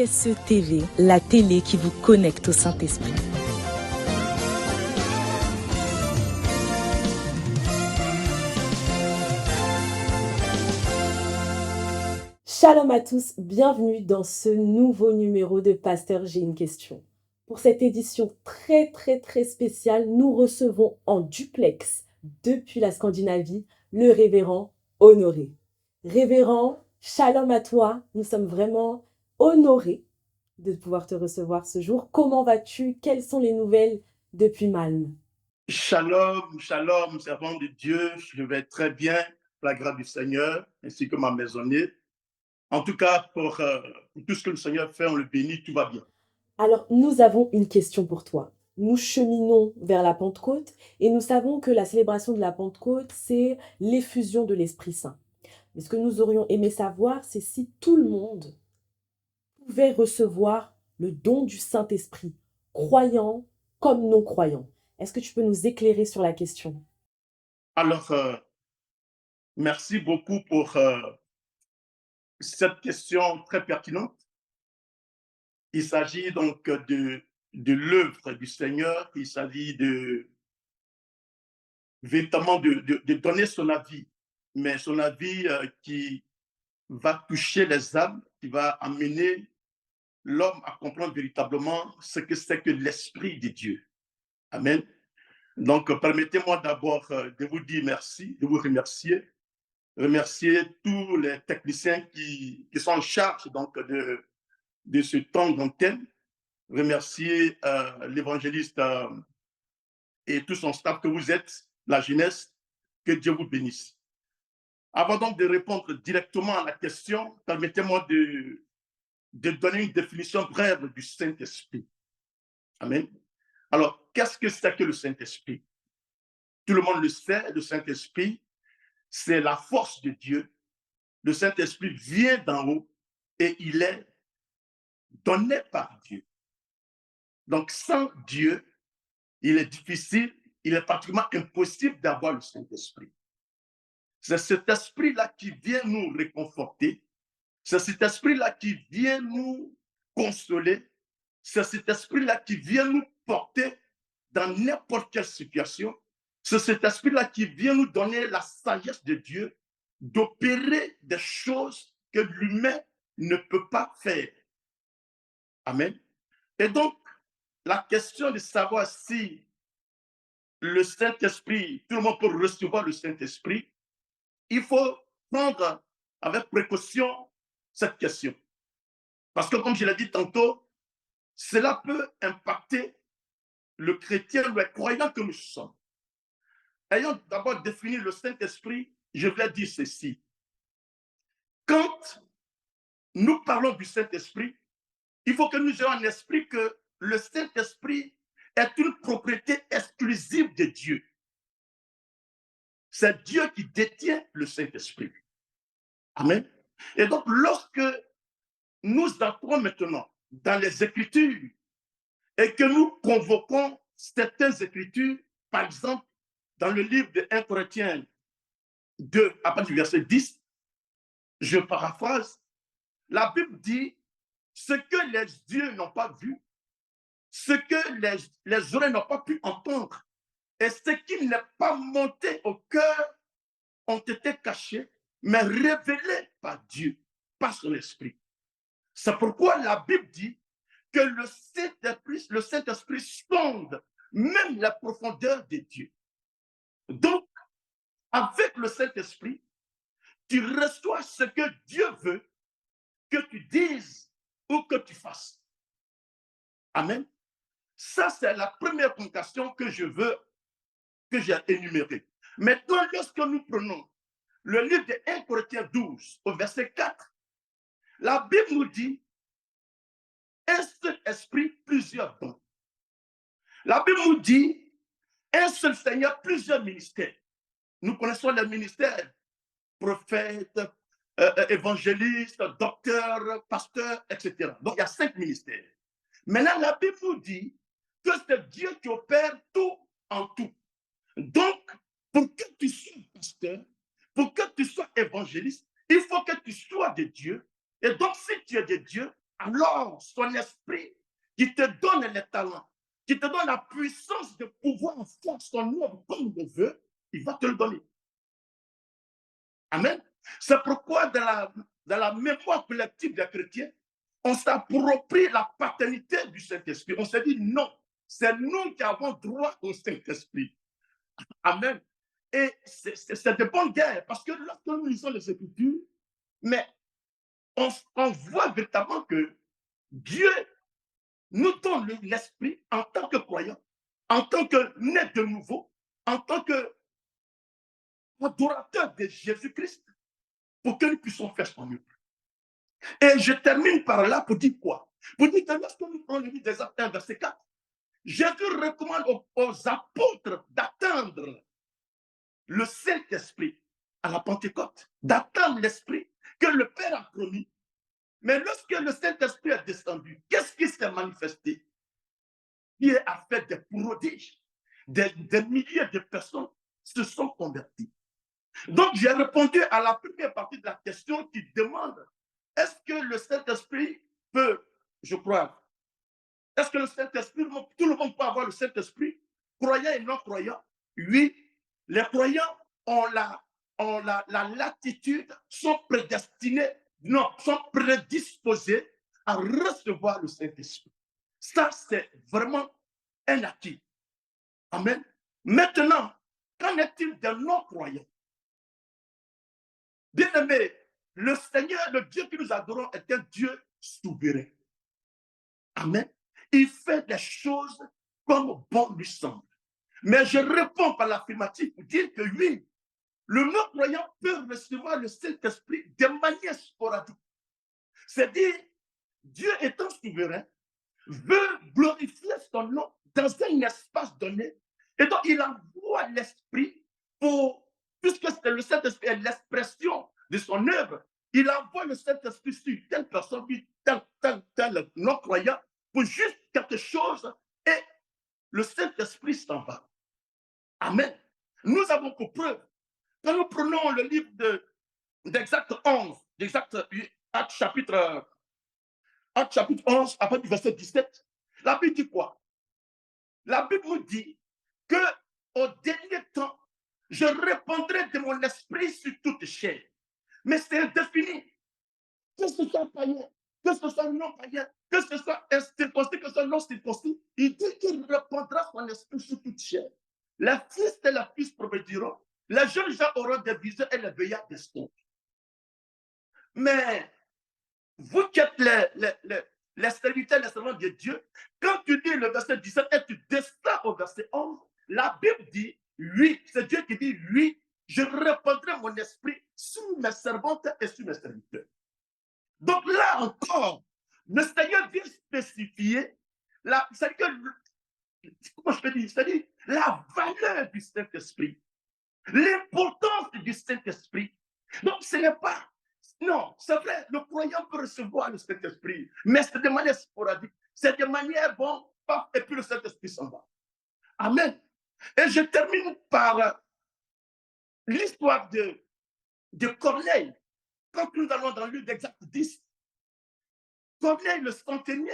TSE TV, la télé qui vous connecte au Saint-Esprit. Shalom à tous, bienvenue dans ce nouveau numéro de Pasteur, j'ai une question. Pour cette édition très spéciale, nous recevons en duplex depuis la Scandinavie le révérend Honoré. Révérend, shalom à toi, nous sommes vraiment honorés de pouvoir te recevoir ce jour. Comment vas-tu? Quelles sont les nouvelles depuis Malm? Shalom, shalom, servant de Dieu, je vais très bien, la grâce du Seigneur, ainsi que ma maisonnée. En tout cas, pour tout ce que le Seigneur fait, on le bénit, tout va bien. Alors, nous avons une question pour toi. Nous cheminons vers la Pentecôte et nous savons que la célébration de la Pentecôte, c'est l'effusion de l'Esprit Saint. Mais ce que nous aurions aimé savoir, c'est si tout le monde pouvait recevoir le don du Saint-Esprit, croyant comme non-croyant. Est-ce que tu peux nous éclairer sur la question? Alors, merci beaucoup pour cette question très pertinente. Il s'agit donc de l'œuvre du Seigneur, il s'agit véritablement de donner son avis, mais son avis qui va toucher les âmes, qui va amener l'homme à comprendre véritablement ce que c'est que l'Esprit de Dieu. Amen. Donc, permettez-moi d'abord de vous dire merci, de vous remercier tous les techniciens qui sont en charge donc, de ce temps d'antenne, remercier l'évangéliste et tout son staff que vous êtes, la jeunesse, que Dieu vous bénisse. Avant donc de répondre directement à la question, permettez-moi de donner une définition brève du Saint-Esprit. Amen. Alors, qu'est-ce que c'est que le Saint-Esprit? Tout le monde le sait, le Saint-Esprit, c'est la force de Dieu. Le Saint-Esprit vient d'en haut et il est donné par Dieu. Donc, sans Dieu, il est difficile, il est pratiquement impossible d'avoir le Saint-Esprit. C'est cet esprit-là qui vient nous réconforter. C'est cet esprit-là qui vient nous consoler. C'est cet esprit-là qui vient nous porter dans n'importe quelle situation. C'est cet esprit-là qui vient nous donner la sagesse de Dieu d'opérer des choses que l'humain ne peut pas faire. Amen. Et donc, la question de savoir si le Saint-Esprit, tout le monde peut recevoir le Saint-Esprit, il faut prendre avec précaution cette question. Parce que, comme je l'ai dit tantôt, cela peut impacter le chrétien, le croyant que nous sommes. Ayant d'abord défini le Saint-Esprit, je vais dire ceci. Quand nous parlons du Saint-Esprit, il faut que nous ayons en esprit que le Saint-Esprit est une propriété exclusive de Dieu. C'est Dieu qui détient le Saint-Esprit. Amen. Et donc, lorsque nous entrons maintenant dans les Écritures et que nous convoquons certaines Écritures, par exemple, dans le livre de 1 Corinthiens 2, à partir du verset 10, je paraphrase, la Bible dit ce que les yeux n'ont pas vu, ce que les oreilles n'ont pas pu entendre, et ce qui n'est pas monté au cœur ont été cachés, mais révélés par Dieu, par son esprit. C'est pourquoi la Bible dit que le Saint-Esprit sonde même la profondeur de Dieu. Donc, avec le Saint-Esprit, tu reçois ce que Dieu veut que tu dises ou que tu fasses. Amen. Ça, c'est la première convocation que j'ai énumérée. Maintenant, lorsque nous prenons le livre de 1 Corinthiens 12, au verset 4, la Bible nous dit un seul esprit, plusieurs dons. La Bible nous dit un seul Seigneur, plusieurs ministères. Nous connaissons les ministères, prophètes, évangélistes, docteurs, pasteurs, etc. Donc, il y a 5 ministères. Maintenant, la Bible nous dit que c'est Dieu qui opère tout en tout. Donc, pour que tu sois pasteur, pour que tu sois évangéliste, il faut que tu sois de Dieu. Et donc, si tu es de Dieu, alors son esprit qui te donne les talents, qui te donne la puissance de pouvoir faire son œuvre comme il le veut, il va te le donner. Amen. C'est pourquoi dans la mémoire collective des chrétiens, on s'approprie la paternité du Saint-Esprit. On se dit non, c'est nous qui avons droit au Saint-Esprit. Amen. Et c'est de bonne guerre, parce que lorsque nous lisons les Écritures, mais on voit véritablement que Dieu nous donne l'esprit en tant que croyants, en tant que nés de nouveau, en tant que adorateurs de Jésus-Christ, pour que nous puissions faire son œuvre. Et je termine par là pour dire quoi? Pour dire que lorsque nous prenons le livre des Actes 1, verset 4, Jésus recommande aux apôtres d'attendre le Saint-Esprit à la Pentecôte, d'attendre l'Esprit que le Père a promis. Mais lorsque le Saint-Esprit est descendu, qu'est-ce qui s'est manifesté? Il a fait des prodiges. Des milliers de personnes se sont converties. Donc, j'ai répondu à la première partie de la question qui demande, est-ce que le Saint-Esprit peut, je crois, est-ce que le Saint-Esprit, tout le monde peut avoir le Saint-Esprit, croyants et non-croyants? Oui, les croyants ont la latitude, sont prédestinés, non, sont prédisposés à recevoir le Saint-Esprit. Ça, c'est vraiment un acquis. Amen. Maintenant, qu'en est-il des non-croyants? Bien-aimé, le Seigneur, le Dieu que nous adorons, est un Dieu souverain. Amen. Il fait des choses comme bon lui semble. Mais je réponds par l'affirmative pour dire que oui, le non-croyant peut recevoir le Saint-Esprit de manière sporadique. C'est-à-dire, Dieu étant souverain, veut glorifier son nom dans un espace donné. Et donc, il envoie l'Esprit puisque le Saint-Esprit est l'expression de son œuvre, il envoie le Saint-Esprit sur telle personne, tel non-croyant, pour juste quelque chose, et le Saint-Esprit s'en va. Amen. Nous avons pour preuve, quand nous prenons le livre d'Actes 11, Actes chapitre 11, à partir du verset 17, la Bible dit quoi? La Bible nous dit qu'au dernier temps, je répandrai de mon esprit sur toute chair. Mais c'est indéfini. Que ce soit païen, que ce soit non-païen, que ce soit circoncis, que ce soit non-circoncis, il dit qu'il répandra son esprit sur toute chair. Les fils et les filles prophétiseront, les jeunes gens auront des visions et les vieillards des songes. Mais vous qui êtes les serviteurs, les servants de Dieu, quand tu lis le verset 17 et tu descends au verset 11, la Bible dit, oui, c'est Dieu qui dit, oui, je répandrai mon esprit sur mes servantes et sur mes serviteurs. Donc là encore, le Seigneur vient spécifier, comment je peux dire, c'est-à-dire la valeur du Saint-Esprit, l'importance du Saint-Esprit. Donc ce n'est pas, non, c'est vrai, le croyant peut recevoir le Saint-Esprit, mais c'est de manière sporadique, c'est de manière bon, et puis le Saint-Esprit s'en va. Amen. Et je termine par l'histoire de Corneille. Quand nous allons dans le livre d'Actes 10, Corneille, le centenier,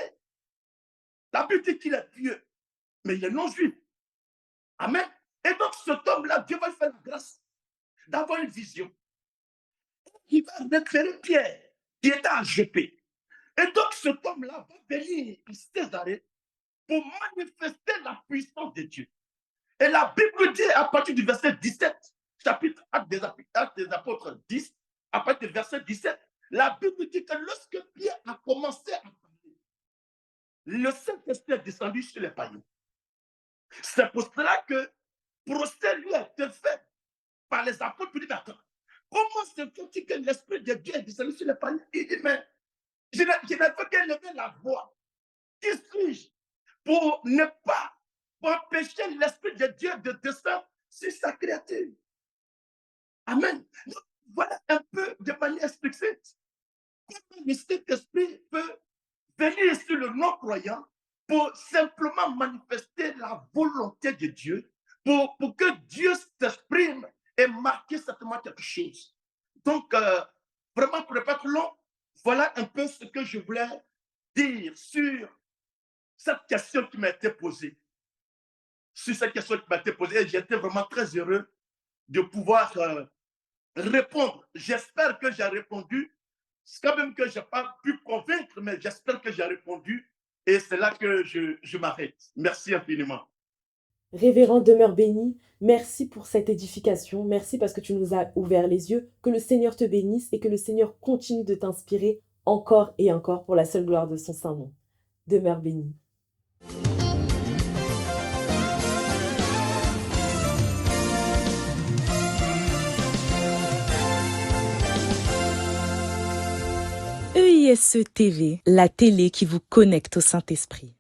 la Bible dit qu'il est pieux, mais il est non-juif. Amen. Et donc, cet homme-là, Dieu va lui faire la grâce d'avoir une vision. Il va réclarer Pierre, qui était à Jopé. Et donc, cet homme-là va venir à Césarée pour manifester la puissance de Dieu. Et la Bible dit, à partir du verset 17, chapitre Actes des Apôtres 10, à partir du verset 17, la Bible dit que lorsque Pierre a commencé à parler, le Saint-Esprit est descendu sur les païens. C'est pour cela que procès lui a été fait par les apôtres. Il dit, attends, comment se fait-il que l'Esprit de Dieu est descendu sur les païens? Il dit, mais je n'ai fait qu'élever la voix. Qui suis-je pour ne pas empêcher l'Esprit de Dieu de descendre sur sa créature? Amen. Donc, voilà un peu de manière explicite comment le Saint-Esprit peut venir sur le non-croyant pour simplement manifester la volonté de Dieu, pour que Dieu s'exprime et marquer certainement quelque chose. Donc, vraiment, pour ne pas être long, voilà un peu ce que je voulais dire sur cette question qui m'a été posée. Sur cette question qui m'a été posée. Et j'étais vraiment très heureux de pouvoir répondre. J'espère que j'ai répondu. C'est quand même que je n'ai pas pu convaincre, mais j'espère que j'ai répondu. Et c'est là que je m'arrête. Merci infiniment. Révérend demeure béni, merci pour cette édification, merci parce que tu nous as ouvert les yeux, que le Seigneur te bénisse et que le Seigneur continue de t'inspirer encore et encore pour la seule gloire de son saint nom. Demeure béni. EISE TV, la télé qui vous connecte au Saint-Esprit.